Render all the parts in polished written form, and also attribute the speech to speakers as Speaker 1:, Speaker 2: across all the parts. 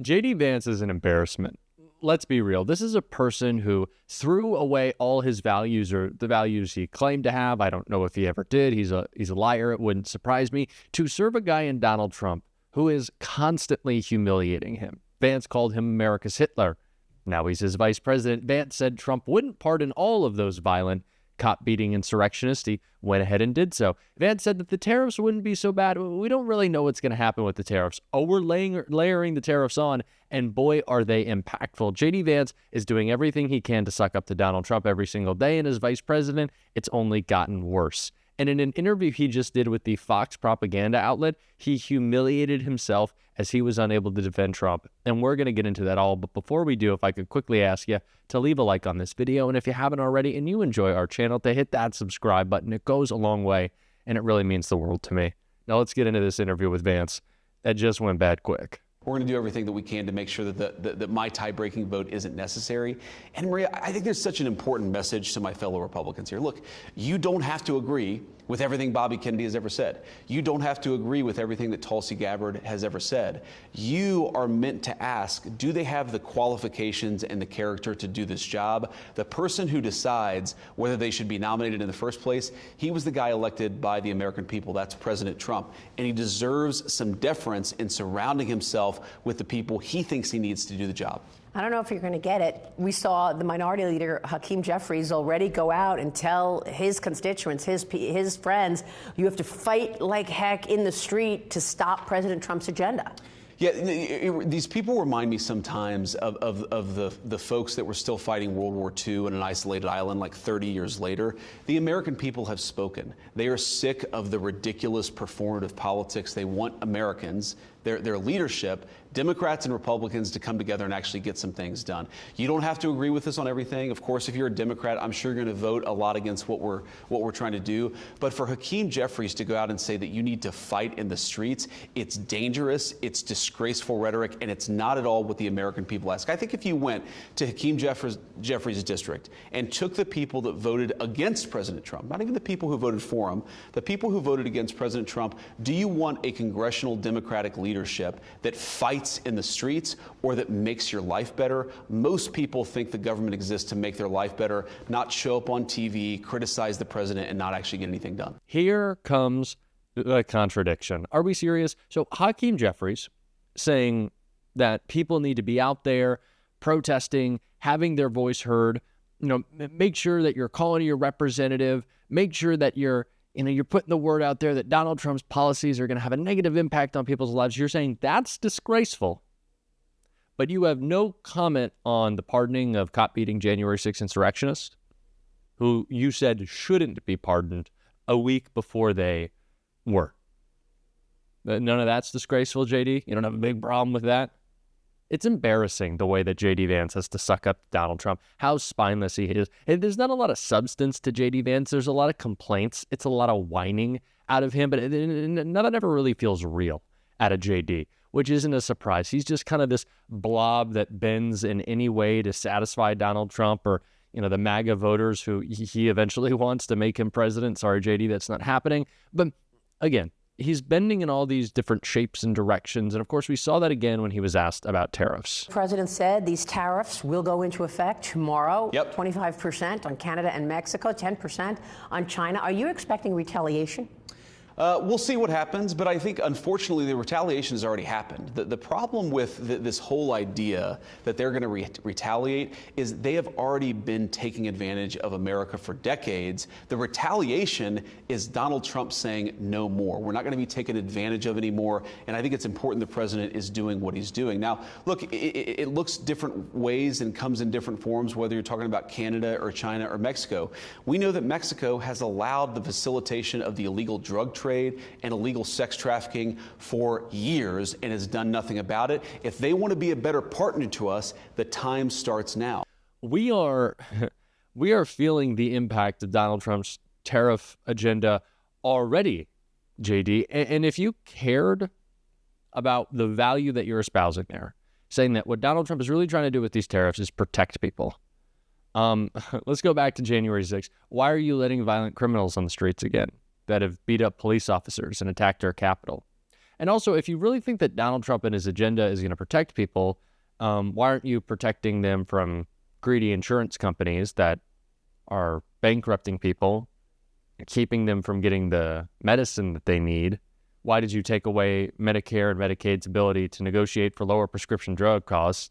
Speaker 1: JD Vance is an embarrassment. Let's be real. This is a person who threw away all his values, or the values he claimed to have. I don't know if he ever did. He's a liar. It wouldn't surprise me. To serve a guy in Donald Trump who is constantly humiliating him. Vance called him America's Hitler. Now he's his vice president. Vance said Trump wouldn't pardon all of those violent, cop-beating insurrectionists. He went ahead and did so. Vance said that the tariffs wouldn't be so bad. We don't really know what's going to happen with the tariffs. Oh, we're layering the tariffs on, and boy, are they impactful. JD Vance is doing everything he can to suck up to Donald Trump every single day, and as vice president, it's only gotten worse. And in an interview he just did with the Fox propaganda outlet, he humiliated himself as he was unable to defend Trump. And we're going to get into that all. But before we do, if I could quickly ask you to leave a like on this video. And if you haven't already and you enjoy our channel, to hit that subscribe button. It goes a long way, and it really means the world to me. Now let's get into this interview with Vance. That just went bad quick.
Speaker 2: We're going to do everything that we can to make sure that my tie-breaking vote isn't necessary. And Maria, I think there's such an important message to my fellow Republicans here. Look, you don't have to agree with everything Bobby Kennedy has ever said. You don't have to agree with everything that Tulsi Gabbard has ever said. You are meant to ask, do they have the qualifications and the character to do this job? The person who decides whether they should be nominated in the first place, he was the guy elected by the American people. That's President Trump. And he deserves some deference in surrounding himself with the people he thinks he needs to do the job.
Speaker 3: I don't know if you're going to get it. We saw the minority leader, Hakeem Jeffries, already go out and tell his constituents, his friends, you have to fight like heck in the street to stop President Trump's agenda.
Speaker 2: Yeah, these people remind me sometimes of the folks that were still fighting World War II in an isolated island like 30 years later. The American people have spoken. They are sick of the ridiculous performative politics. They want Americans, their leadership, Democrats and Republicans, to come together and actually get some things done. You don't have to agree with us on everything. Of course, if you're a Democrat, I'm sure you're going to vote a lot against what we're trying to do. But for Hakeem Jeffries to go out and say that you need to fight in the streets, it's dangerous, it's disgraceful rhetoric, and it's not at all what the American people ask. I think if you went to Hakeem Jeffries' district and took the people that voted against President Trump, not even the people who voted for him, the people who voted against President Trump, do you want a congressional Democratic leadership that fights in the streets or that makes your life better? Most people think the government exists to make their life better, not show up on TV, criticize the president, and not actually get anything done.
Speaker 1: Here comes the contradiction. Are we serious? So Hakeem Jeffries saying that people need to be out there protesting, having their voice heard, make sure that you're calling your representative, make sure that you're putting the word out there that Donald Trump's policies are going to have a negative impact on people's lives. You're saying that's disgraceful. But you have no comment on the pardoning of cop-beating January 6th insurrectionists, who you said shouldn't be pardoned a week before they were. None of that's disgraceful, JD? You don't have a big problem with that? It's embarrassing the way that JD Vance has to suck up Donald Trump, how spineless he is. And there's not a lot of substance to JD Vance. There's a lot of complaints. It's a lot of whining out of him, but none of that ever really feels real out of JD, which isn't a surprise. He's just kind of this blob that bends in any way to satisfy Donald Trump or, the MAGA voters who he eventually wants to make him president. Sorry, JD, that's not happening. But again, he's bending in all these different shapes and directions. And of course, we saw that again when he was asked about tariffs.
Speaker 3: The president said these tariffs will go into effect tomorrow.
Speaker 2: Yep.
Speaker 3: 25% on Canada and Mexico, 10% on China. Are you expecting retaliation?
Speaker 2: We'll see what happens, but I think, unfortunately, the retaliation has already happened. The problem with this whole idea that they're going to retaliate is they have already been taking advantage of America for decades. The retaliation is Donald Trump saying no more. We're not going to be taken advantage of anymore, and I think it's important the president is doing what he's doing. Now, look, it looks different ways and comes in different forms, whether you're talking about Canada or China or Mexico. We know that Mexico has allowed the facilitation of the illegal drug trade and illegal sex trafficking for years and has done nothing about it. If they want to be a better partner to us, the time starts now.
Speaker 1: We are feeling the impact of Donald Trump's tariff agenda already, JD. And if you cared about the value that you're espousing there, saying that what Donald Trump is really trying to do with these tariffs is protect people. Let's go back to January 6th. Why are you letting violent criminals on the streets again that have beat up police officers and attacked our Capitol? And also, if you really think that Donald Trump and his agenda is going to protect people, why aren't you protecting them from greedy insurance companies that are bankrupting people, keeping them from getting the medicine that they need? Why did you take away Medicare and Medicaid's ability to negotiate for lower prescription drug costs,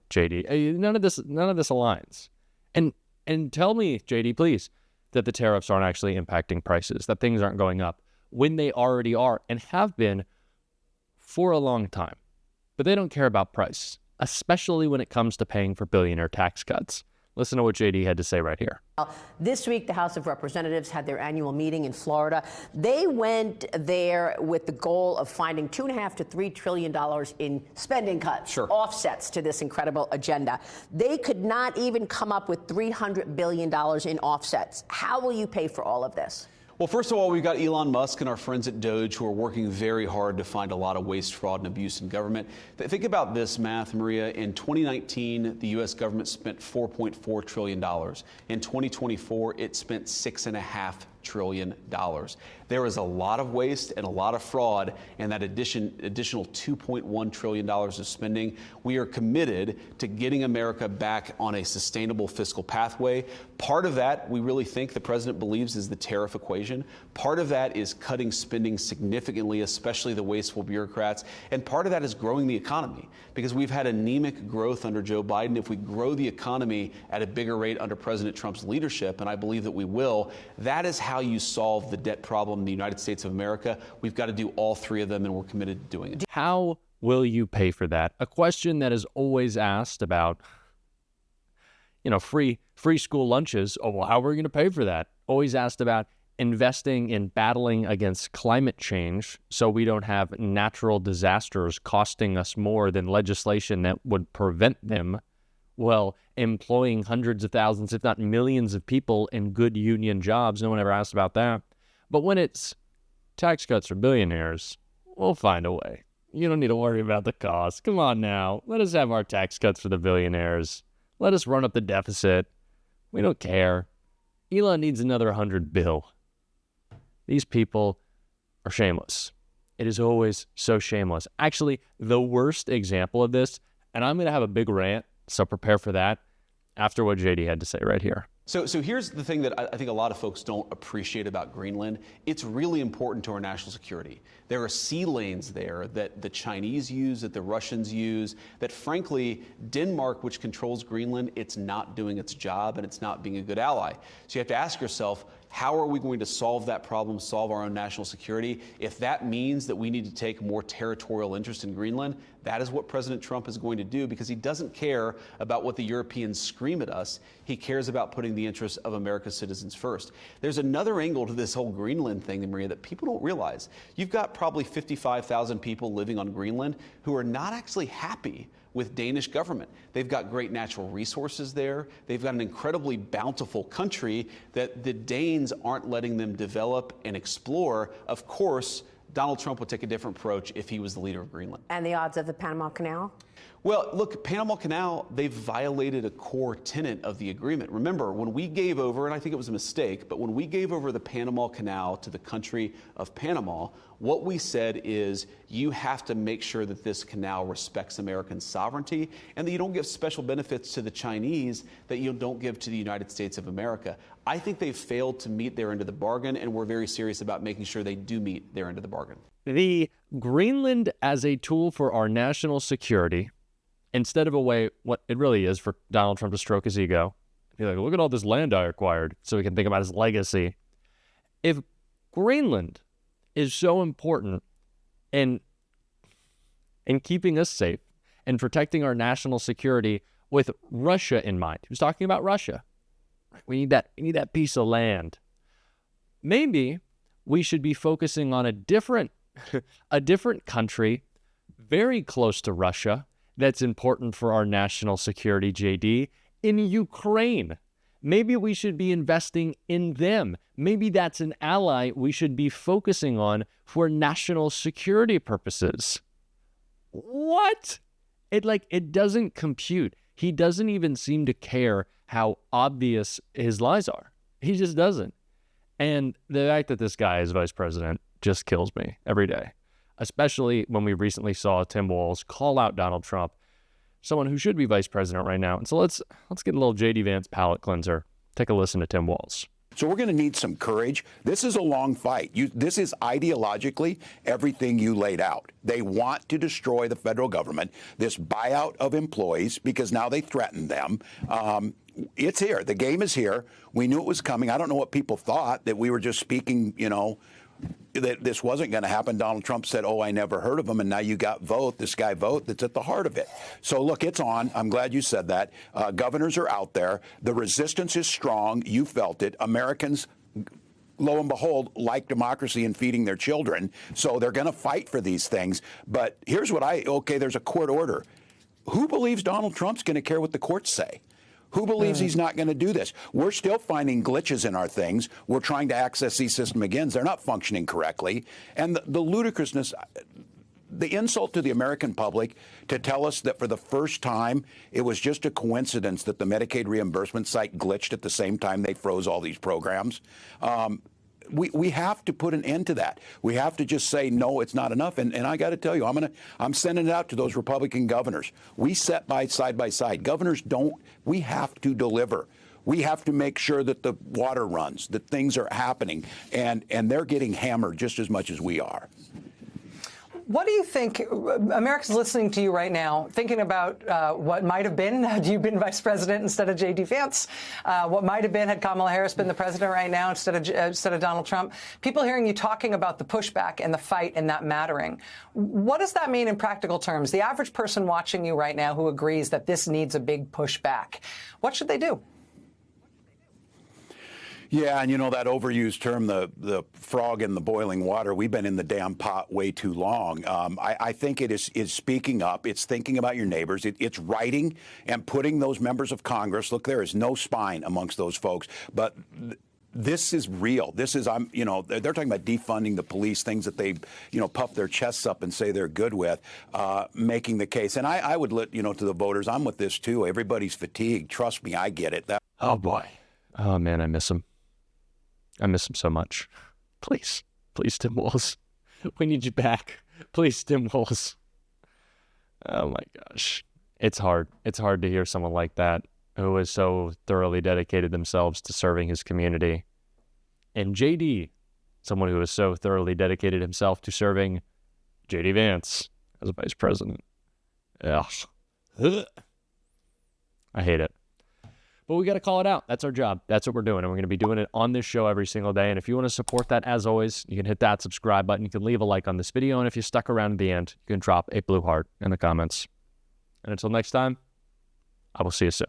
Speaker 1: JD? None of this aligns. And tell me, JD, please, that the tariffs aren't actually impacting prices, that things aren't going up when they already are and have been for a long time. But they don't care about price, especially when it comes to paying for billionaire tax cuts. Listen to what JD had to say right here.
Speaker 3: This week, the House of Representatives had their annual meeting in Florida. They went there with the goal of finding $2.5 to $3 trillion in spending cuts, offsets to this incredible agenda. They could not even come up with $300 billion in offsets. How will you pay for all of this?
Speaker 2: Well, first of all, we've got Elon Musk and our friends at Doge who are working very hard to find a lot of waste, fraud, and abuse in government. Think about this math, Maria. In 2019, the U.S. government spent $4.4 trillion. In 2024, it spent $6.5 trillion. There is a lot of waste and a lot of fraud, and that additional $2.1 trillion of spending. We are committed to getting America back on a sustainable fiscal pathway. Part of that, we really think the president believes, is the tariff equation. Part of that is cutting spending significantly, especially the wasteful bureaucrats. And part of that is growing the economy, because we've had anemic growth under Joe Biden. If we grow the economy at a bigger rate under President Trump's leadership, and I believe that we will, that is how you solve the debt problem in the United States of America. We've got to do all three of them, and we're committed to doing it.
Speaker 1: How will you pay for that? A question that is always asked about, free school lunches. Oh, well, how are we going to pay for that? Always asked about investing in battling against climate change so we don't have natural disasters costing us more than legislation that would prevent them. Well, employing hundreds of thousands, if not millions of people in good union jobs. No one ever asked about that. But when it's tax cuts for billionaires, we'll find a way. You don't need to worry about the cost. Come on now. Let us have our tax cuts for the billionaires. Let us run up the deficit. We don't care. Elon needs another 100 bill. These people are shameless. It is always so shameless. Actually, the worst example of this, and I'm going to have a big rant, so prepare for that after what JD had to say right here.
Speaker 2: So here's the thing that I think a lot of folks don't appreciate about Greenland. It's really important to our national security. There are sea lanes there that the Chinese use, that the Russians use, that frankly, Denmark, which controls Greenland, it's not doing its job and it's not being a good ally. So you have to ask yourself, how are we going to solve that problem, solve our own national security? If that means that we need to take more territorial interest in Greenland, that is what President Trump is going to do, because he doesn't care about what the Europeans scream at us. He cares about putting the interests of America's citizens first. There's another angle to this whole Greenland thing, Maria, that people don't realize. You've got probably 55,000 people living on Greenland who are not actually happy with Danish government. They've got great natural resources there. They've got an incredibly bountiful country that the Danes aren't letting them develop and explore. Of course, Donald Trump would take a different approach if he was the leader of Greenland.
Speaker 3: And the odds of the Panama Canal?
Speaker 2: Well, look, Panama Canal, they've violated a core tenet of the agreement. Remember, when we gave over, and I think it was a mistake, but when we gave over the Panama Canal to the country of Panama, what we said is you have to make sure that this canal respects American sovereignty and that you don't give special benefits to the Chinese that you don't give to the United States of America. I think they've failed to meet their end of the bargain, and we're very serious about making sure they do meet their end of the bargain.
Speaker 1: The Greenland as a tool for our national security, instead of a way, what it really is for Donald Trump to stroke his ego, be like, look at all this land I acquired, so he can think about his legacy. If Greenland is so important in keeping us safe and protecting our national security with Russia in mind, he was talking about Russia. We need that piece of land. Maybe we should be focusing on a different country very close to Russia that's important for our national security, JD, in Ukraine. Maybe we should be investing in them. Maybe that's an ally we should be focusing on for national security purposes. What? It doesn't compute. He doesn't even seem to care how obvious his lies are. He just doesn't. And the fact that this guy is vice president just kills me every day. especially when we recently saw Tim Walz call out Donald Trump, someone who should be vice president right now. And so let's get a little JD Vance palate cleanser. Take a listen to Tim Walz.
Speaker 4: So we're going to need some courage. This is a long fight. This is ideologically everything you laid out. They want to destroy the federal government, this buyout of employees, because now they threaten them. It's here. The game is here. We knew it was coming. I don't know what people thought, that we were just speaking, that this wasn't going to happen. Donald Trump said, oh, I never heard of him. And now you got this guy Vote, that's at the heart of it. So, look, it's on. I'm glad you said that. Governors are out there. The resistance is strong. You felt it. Americans, lo and behold, like democracy and feeding their children. So they're going to fight for these things. But here's what there's a court order. Who believes Donald Trump's going to care what the courts say? Who believes he's not going to do this? We're still finding glitches in our things. We're trying to access these system again. They're not functioning correctly. And the ludicrousness, the insult to the American public to tell us that for the first time, it was just a coincidence that the Medicaid reimbursement site glitched at the same time they froze all these programs. We have to put an end to that. We have to just say, no, it's not enough. And I got to tell you, I'm sending it out to those Republican governors. We side by side. Governors we have to deliver. We have to make sure that the water runs, that things are happening, and they're getting hammered just as much as we are.
Speaker 5: What do you think America's listening to you right now, thinking about what might have been had you been vice president instead of JD Vance, what might have been had Kamala Harris been the president right now instead of Donald Trump? People hearing you talking about the pushback and the fight and that mattering. What does that mean in practical terms? The average person watching you right now who agrees that this needs a big pushback, what should they do?
Speaker 4: Yeah, and that overused term, the frog in the boiling water, we've been in the damn pot way too long. I think it is speaking up. It's thinking about your neighbors. It's writing and putting those members of Congress. Look, there is no spine amongst those folks, but this is real. This is, they're talking about defunding the police, things that they, puff their chests up and say they're good with, making the case. And I would let, to the voters, I'm with this too. Everybody's fatigued. Trust me, I get it.
Speaker 1: Oh, boy. Oh, man, I miss him. I miss him so much. Please, Tim Walz. We need you back. Please, Tim Walz. Oh, my gosh. It's hard. It's hard to hear someone like that who has so thoroughly dedicated themselves to serving his community. And JD, someone who has so thoroughly dedicated himself to serving JD Vance as a vice president. Ugh. I hate it. But we got to call it out. That's our job. That's what we're doing. And we're going to be doing it on this show every single day. And if you want to support that, as always, you can hit that subscribe button. You can leave a like on this video. And if you stuck around to the end, you can drop a blue heart in the comments. And until next time, I will see you soon.